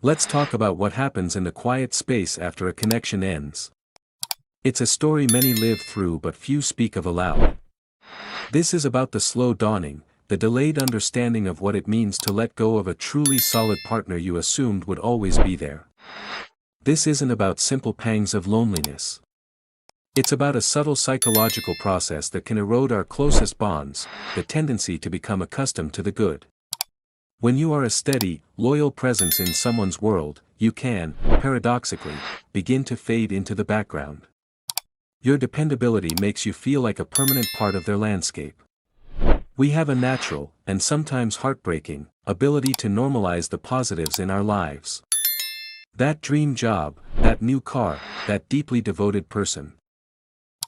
Let's talk about what happens in the quiet space after a connection ends. It's a story many live through but few speak of aloud. This is about the slow dawning, the delayed understanding of what it means to let go of a truly solid partner you assumed would always be there. This isn't about simple pangs of loneliness. It's about a subtle psychological process that can erode our closest bonds, the tendency to become accustomed to the good. When you are a steady, loyal presence in someone's world, you can, paradoxically, begin to fade into the background. Your dependability makes you feel like a permanent part of their landscape. We have a natural, and sometimes heartbreaking, ability to normalize the positives in our lives. That dream job, that new car, that deeply devoted person.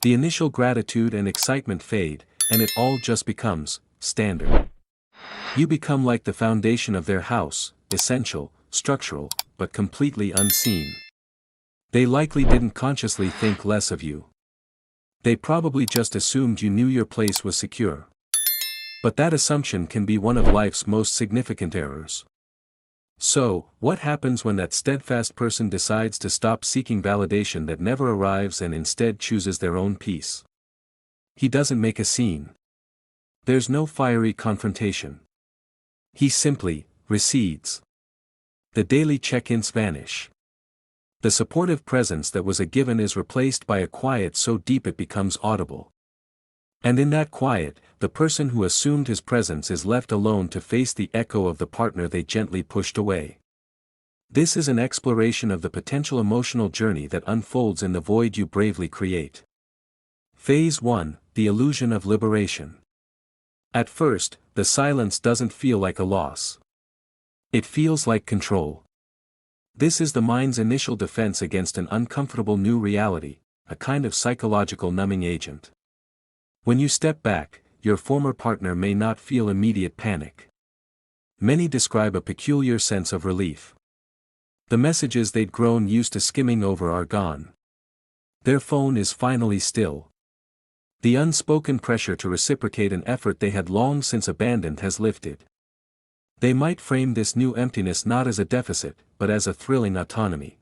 The initial gratitude and excitement fade, and it all just becomes standard. You become like the foundation of their house, essential, structural, but completely unseen. They likely didn't consciously think less of you. They probably just assumed you knew your place was secure. But that assumption can be one of life's most significant errors. So, what happens when that steadfast person decides to stop seeking validation that never arrives and instead chooses their own peace? He doesn't make a scene. There's no fiery confrontation. He simply recedes. The daily check-ins vanish. The supportive presence that was a given is replaced by a quiet so deep it becomes audible. And in that quiet, the person who assumed his presence is left alone to face the echo of the partner they gently pushed away. This is an exploration of the potential emotional journey that unfolds in the void you bravely create. Phase 1: The illusion of liberation. At first, the silence doesn't feel like a loss. It feels like control. This is the mind's initial defense against an uncomfortable new reality, a kind of psychological numbing agent. When you step back, your former partner may not feel immediate panic. Many describe a peculiar sense of relief. The messages they'd grown used to skimming over are gone. Their phone is finally still. The unspoken pressure to reciprocate an effort they had long since abandoned has lifted. They might frame this new emptiness not as a deficit, but as a thrilling autonomy.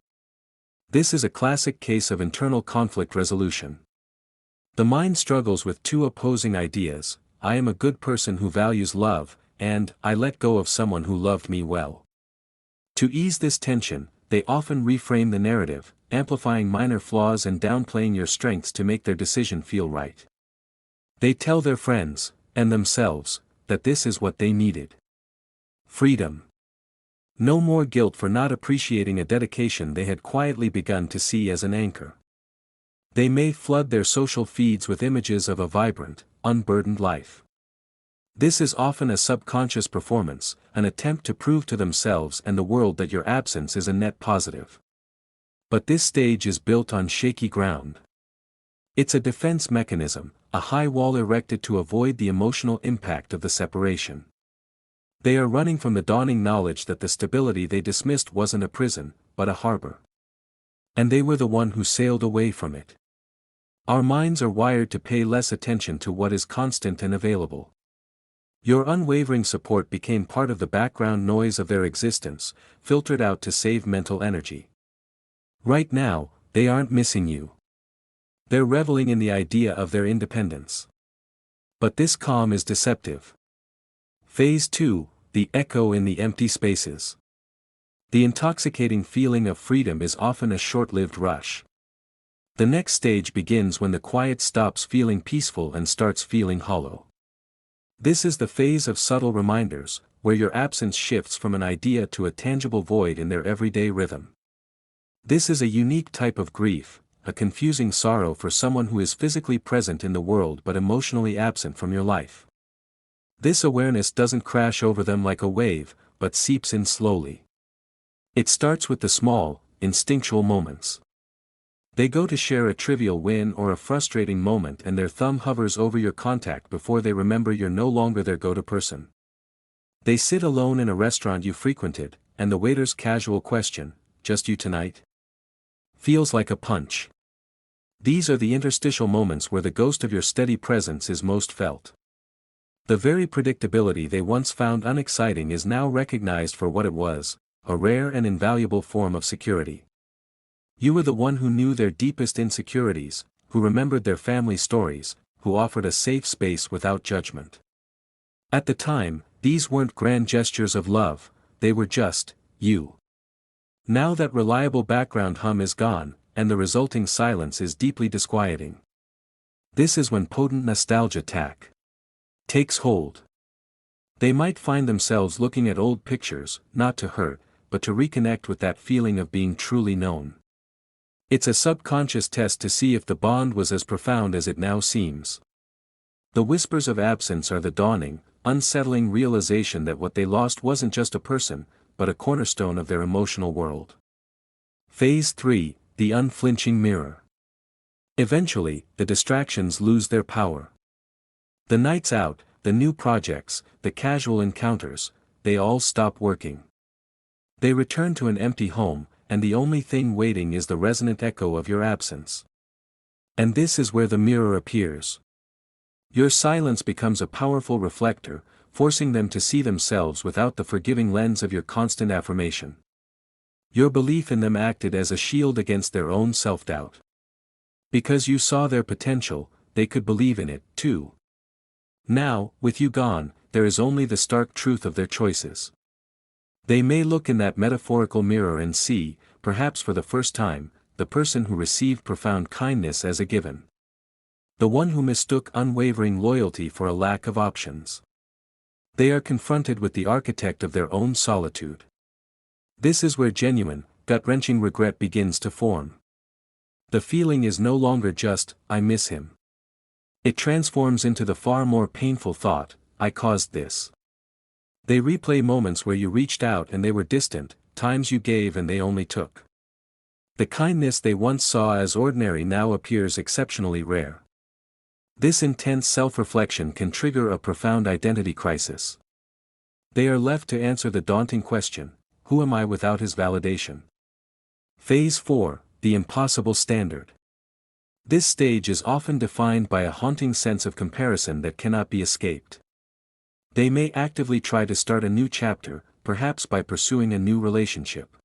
This is a classic case of internal conflict resolution. The mind struggles with two opposing ideas: I am a good person who values love, and I let go of someone who loved me well. To ease this tension, they often reframe the narrative, amplifying minor flaws and downplaying your strengths to make their decision feel right. They tell their friends, and themselves, that this is what they needed. Freedom. No more guilt for not appreciating a dedication they had quietly begun to see as an anchor. They may flood their social feeds with images of a vibrant, unburdened life. This is often a subconscious performance, an attempt to prove to themselves and the world that your absence is a net positive. But this stage is built on shaky ground. It's a defense mechanism, a high wall erected to avoid the emotional impact of the separation. They are running from the dawning knowledge that the stability they dismissed wasn't a prison, but a harbor. And they were the one who sailed away from it. Our minds are wired to pay less attention to what is constant and available. Your unwavering support became part of the background noise of their existence, filtered out to save mental energy. Right now, they aren't missing you. They're reveling in the idea of their independence. But this calm is deceptive. Phase 2: The echo in the empty spaces. The intoxicating feeling of freedom is often a short-lived rush. The next stage begins when the quiet stops feeling peaceful and starts feeling hollow. This is the phase of subtle reminders, where your absence shifts from an idea to a tangible void in their everyday rhythm. This is a unique type of grief, a confusing sorrow for someone who is physically present in the world but emotionally absent from your life. This awareness doesn't crash over them like a wave, but seeps in slowly. It starts with the small, instinctual moments. They go to share a trivial win or a frustrating moment and their thumb hovers over your contact before they remember you're no longer their go-to person. They sit alone in a restaurant you frequented, and the waiter's casual question, "Just you tonight?" feels like a punch. These are the interstitial moments where the ghost of your steady presence is most felt. The very predictability they once found unexciting is now recognized for what it was, a rare and invaluable form of security. You were the one who knew their deepest insecurities, who remembered their family stories, who offered a safe space without judgment. At the time, these weren't grand gestures of love, they were just, you. Now that reliable background hum is gone, and the resulting silence is deeply disquieting. This is when potent nostalgia takes hold. They might find themselves looking at old pictures, not to hurt, but to reconnect with that feeling of being truly known. It's a subconscious test to see if the bond was as profound as it now seems. The whispers of absence are the dawning, unsettling realization that what they lost wasn't just a person, but a cornerstone of their emotional world. Phase 3, the unflinching mirror. Eventually, the distractions lose their power. The nights out, the new projects, the casual encounters, they all stop working. They return to an empty home, and the only thing waiting is the resonant echo of your absence. And this is where the mirror appears. Your silence becomes a powerful reflector, forcing them to see themselves without the forgiving lens of your constant affirmation. Your belief in them acted as a shield against their own self-doubt. Because you saw their potential, they could believe in it, too. Now, with you gone, there is only the stark truth of their choices. They may look in that metaphorical mirror and see, perhaps for the first time, the person who received profound kindness as a given. The one who mistook unwavering loyalty for a lack of options. They are confronted with the architect of their own solitude. This is where genuine, gut-wrenching regret begins to form. The feeling is no longer just, I miss him. It transforms into the far more painful thought, I caused this. They replay moments where you reached out and they were distant, times you gave and they only took. The kindness they once saw as ordinary now appears exceptionally rare. This intense self-reflection can trigger a profound identity crisis. They are left to answer the daunting question, who am I without his validation? Phase 4, the impossible standard. This stage is often defined by a haunting sense of comparison that cannot be escaped. They may actively try to start a new chapter, perhaps by pursuing a new relationship.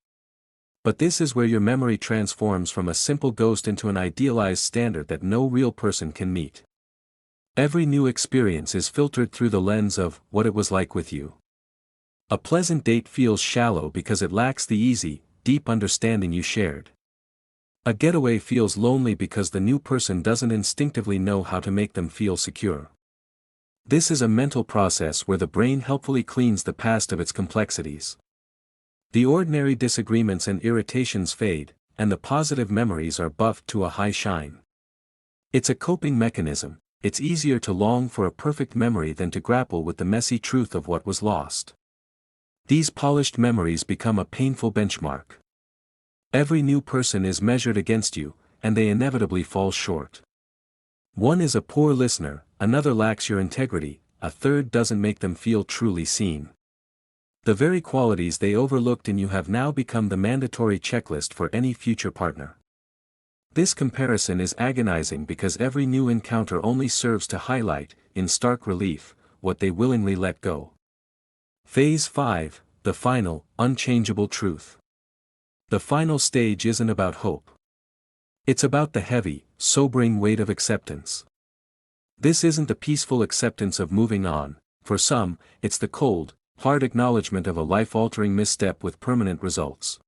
But this is where your memory transforms from a simple ghost into an idealized standard that no real person can meet. Every new experience is filtered through the lens of what it was like with you. A pleasant date feels shallow because it lacks the easy, deep understanding you shared. A getaway feels lonely because the new person doesn't instinctively know how to make them feel secure. This is a mental process where the brain helpfully cleans the past of its complexities. The ordinary disagreements and irritations fade, and the positive memories are buffed to a high shine. It's a coping mechanism. It's easier to long for a perfect memory than to grapple with the messy truth of what was lost. These polished memories become a painful benchmark. Every new person is measured against you, and they inevitably fall short. One is a poor listener, another lacks your integrity, a third doesn't make them feel truly seen. The very qualities they overlooked in you have now become the mandatory checklist for any future partner. This comparison is agonizing because every new encounter only serves to highlight, in stark relief, what they willingly let go. Phase 5, the final, unchangeable truth. The final stage isn't about hope. It's about the heavy, sobering weight of acceptance. This isn't the peaceful acceptance of moving on, for some, it's the cold, hard acknowledgement of a life-altering misstep with permanent results.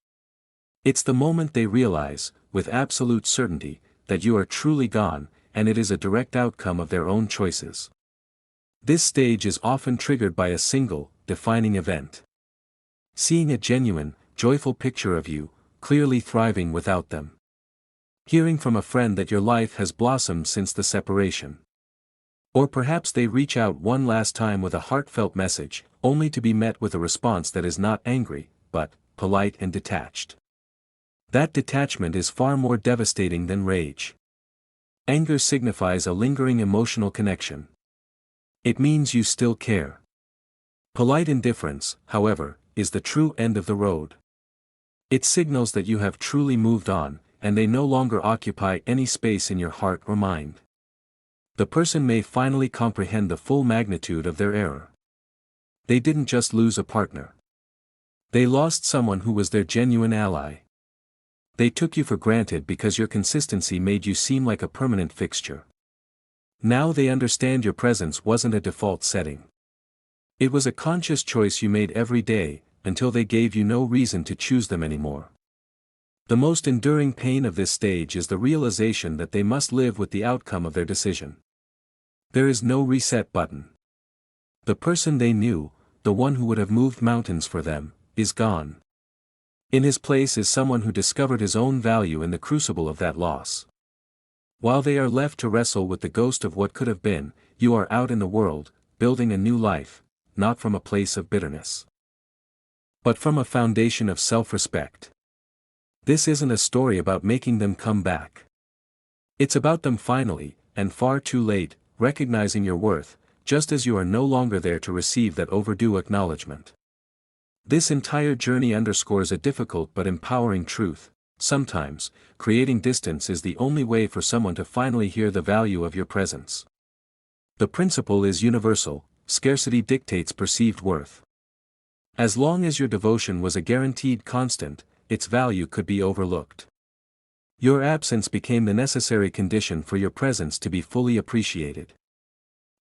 It's the moment they realize, with absolute certainty, that you are truly gone, and it is a direct outcome of their own choices. This stage is often triggered by a single, defining event. Seeing a genuine, joyful picture of you, clearly thriving without them. Hearing from a friend that your life has blossomed since the separation. Or perhaps they reach out one last time with a heartfelt message, only to be met with a response that is not angry, but polite and detached. That detachment is far more devastating than rage. Anger signifies a lingering emotional connection. It means you still care. Polite indifference, however, is the true end of the road. It signals that you have truly moved on, and they no longer occupy any space in your heart or mind. The person may finally comprehend the full magnitude of their error. They didn't just lose a partner. They lost someone who was their genuine ally. They took you for granted because your consistency made you seem like a permanent fixture. Now they understand your presence wasn't a default setting. It was a conscious choice you made every day, until they gave you no reason to choose them anymore. The most enduring pain of this stage is the realization that they must live with the outcome of their decision. There is no reset button. The person they knew, the one who would have moved mountains for them, is gone. In his place is someone who discovered his own value in the crucible of that loss. While they are left to wrestle with the ghost of what could have been, you are out in the world, building a new life, not from a place of bitterness, but from a foundation of self-respect. This isn't a story about making them come back. It's about them finally, and far too late, recognizing your worth, just as you are no longer there to receive that overdue acknowledgement. This entire journey underscores a difficult but empowering truth: sometimes, creating distance is the only way for someone to finally hear the value of your presence. The principle is universal: scarcity dictates perceived worth. As long as your devotion was a guaranteed constant, its value could be overlooked. Your absence became the necessary condition for your presence to be fully appreciated.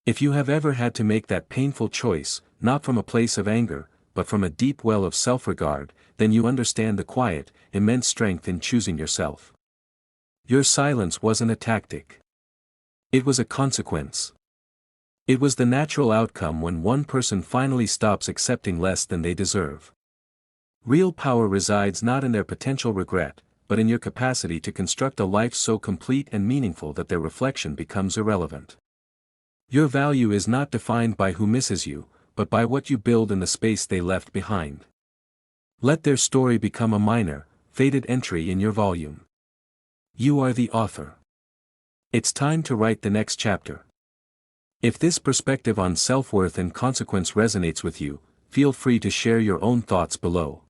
If you have ever had to make that painful choice, not from a place of anger, but from a deep well of self-regard, then you understand the quiet, immense strength in choosing yourself. Your silence wasn't a tactic. It was a consequence. It was the natural outcome when one person finally stops accepting less than they deserve. Real power resides not in their potential regret, but in your capacity to construct a life so complete and meaningful that their reflection becomes irrelevant. Your value is not defined by who misses you, but by what you build in the space they left behind. Let their story become a minor, faded entry in your volume. You are the author. It's time to write the next chapter. If this perspective on self-worth and consequence resonates with you, feel free to share your own thoughts below.